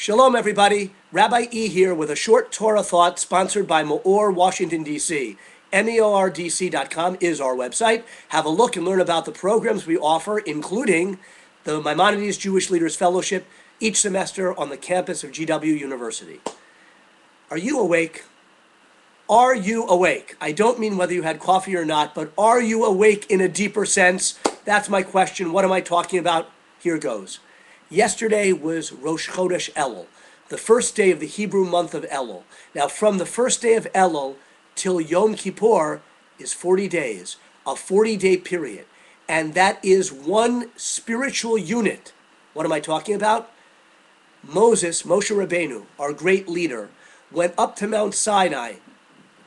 Shalom, everybody. Rabbi E here with a short Torah thought sponsored by MEOR, Washington, D.C. MEORDC.com is our website. Have a look and learn about the programs we offer, including the Maimonides Jewish Leaders Fellowship, each semester on the campus of GW University. Are you awake? Are you awake? I don't mean whether you had coffee or not, but are you awake in a deeper sense? That's my question. What am I talking about? Here goes. Yesterday was Rosh Chodesh Elul, the first day of the Hebrew month of Elul. Now, from the first day of Elul till Yom Kippur is 40 days, a 40-day period. And that is one spiritual unit. What am I talking about? Moshe Rabbeinu, our great leader, went up to Mount Sinai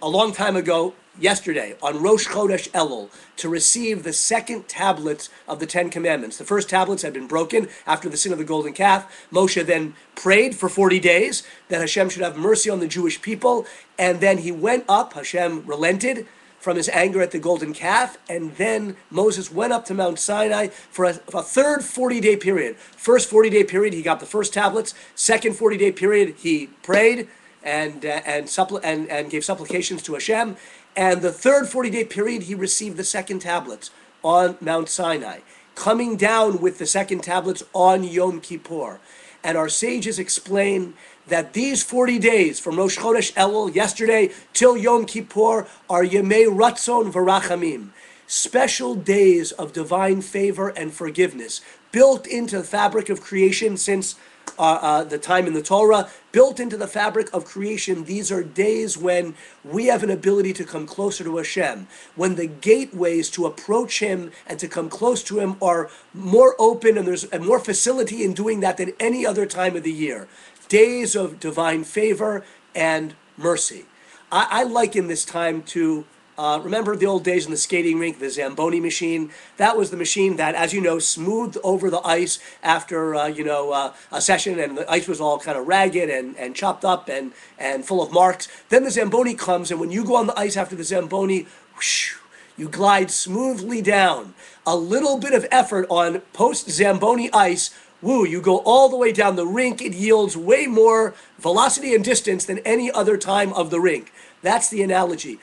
a long time ago, yesterday, on Rosh Chodesh Elul, to receive the second tablets of the Ten Commandments. The first tablets had been broken after the sin of the golden calf. Moshe then prayed for 40 days that Hashem should have mercy on the Jewish people, and then he went up, Hashem relented from his anger at the golden calf, and then Moses went up to Mount Sinai for a third 40-day period. First 40-day period, he got the first tablets. Second 40-day period, he prayed and gave supplications to Hashem. And the third 40-day period, he received the second tablets on Mount Sinai, coming down with the second tablets on Yom Kippur. And our sages explain that these 40 days, from Rosh Chodesh Elul, yesterday, till Yom Kippur, are Yemei Ratzon V'Rachamim, special days of divine favor and forgiveness, built into the fabric of creation since the time in the Torah, built into the fabric of creation. These are days when we have an ability to come closer to Hashem, when the gateways to approach Him and to come close to Him are more open, and there's more facility in doing that than any other time of the year. Days of divine favor and mercy. I liken this time to remember the old days in the skating rink, the Zamboni machine? That was the machine that, as you know, smoothed over the ice after, a session, and the ice was all kind of ragged and chopped up and full of marks. Then the Zamboni comes, and when you go on the ice after the Zamboni, whoosh, you glide smoothly down. A little bit of effort on post-Zamboni ice, woo, you go all the way down the rink. It yields way more velocity and distance than any other time of the rink. That's the analogy.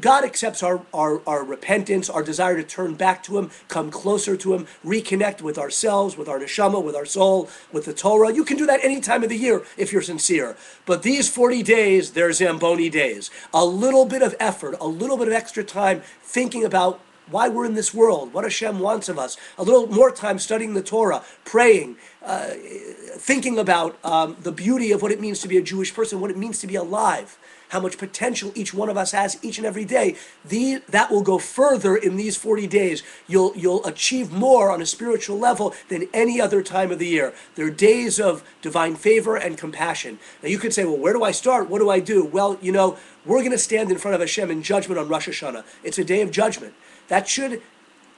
God accepts our repentance, our desire to turn back to Him, come closer to Him, reconnect with ourselves, with our neshama, with our soul, with the Torah. You can do that any time of the year if you're sincere. But these 40 days, they're Zamboni days. A little bit of effort, a little bit of extra time thinking about why we're in this world, what Hashem wants of us, a little more time studying the Torah, praying, thinking about the beauty of what it means to be a Jewish person, what it means to be alive, how much potential each one of us has each and every day. That will go further in these 40 days. You'll achieve more on a spiritual level than any other time of the year. They're days of divine favor and compassion. Now you could say, well, where do I start? What do I do? Well, we're going to stand in front of Hashem in judgment on Rosh Hashanah. It's a day of judgment. That should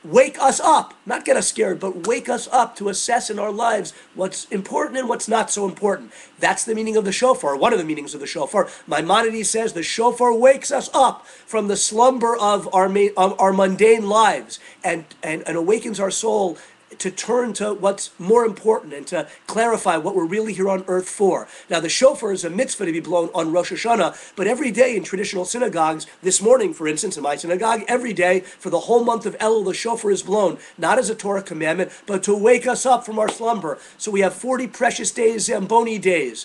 wake us up, not get us scared, but wake us up to assess in our lives what's important and what's not so important. That's the meaning of the shofar, one of the meanings of the shofar. Maimonides says the shofar wakes us up from the slumber of our mundane lives and awakens our soul to turn to what's more important and to clarify what we're really here on earth for. Now, the shofar is a mitzvah to be blown on Rosh Hashanah, but every day in traditional synagogues, this morning, for instance, in my synagogue, every day for the whole month of Elul, the shofar is blown, not as a Torah commandment, but to wake us up from our slumber. So we have 40 precious days, Zamboni days.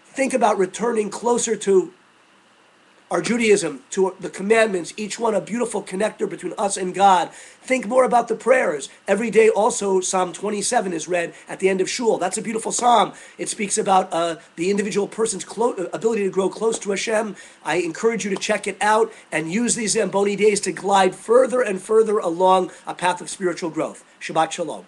Think about returning closer to our Judaism, to the commandments, each one a beautiful connector between us and God. Think more about the prayers. Every day also Psalm 27 is read at the end of Shul. That's a beautiful psalm. It speaks about the individual person's ability to grow close to Hashem. I encourage you to check it out and use these Zamboni days to glide further and further along a path of spiritual growth. Shabbat Shalom.